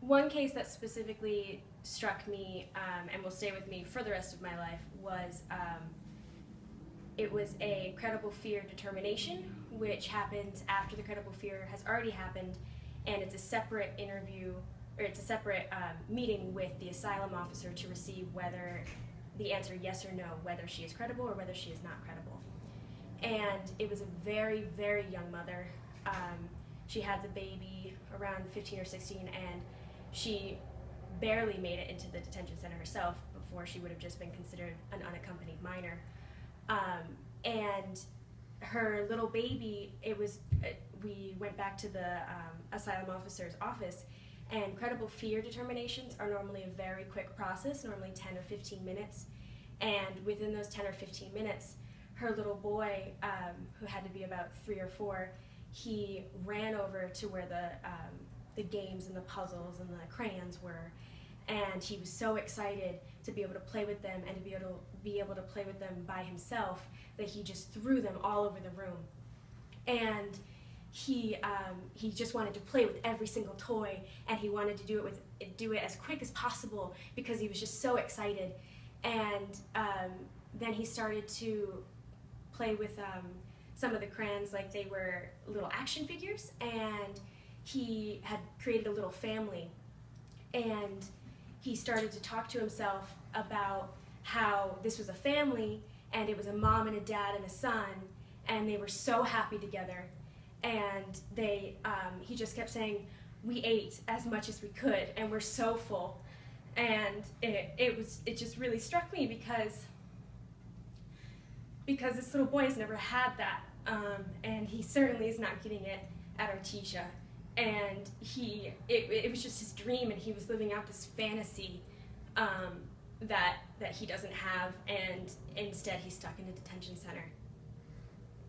One case that specifically struck me and will stay with me for the rest of my life was it was a credible fear determination, which happens after the credible fear has already happened, and it's a separate interview, or it's a separate meeting with the asylum officer to receive whether the answer yes or no, whether she is credible or whether she is not credible. And it was a very, very young mother. She had the baby around 15 or 16, and she barely made it into the detention center herself before she would have just been considered an unaccompanied minor. And her little baby, we went back to the asylum officer's office, and credible fear determinations are normally a very quick process, normally 10 or 15 minutes. And within those 10 or 15 minutes, her little boy, who had to be about 3 or 4, he ran over to where the games and the puzzles and the crayons were, and he was so excited to be able to play with them and to be able to play with them by himself that he just threw them all over the room. And he just wanted to play with every single toy, and he wanted to do it as quick as possible because he was just so excited. And then he started to play with some of the crayons like they were little action figures, and he had created a little family, and he started to talk to himself about how this was a family, and it was a mom and a dad and a son, and they were so happy together. And he just kept saying, we ate as much as we could, and we're so full. And it just really struck me because this little boy has never had that, and he certainly is not getting it at Artesia. And it was just his dream, and he was living out this fantasy that he doesn't have, and instead he's stuck in a detention center.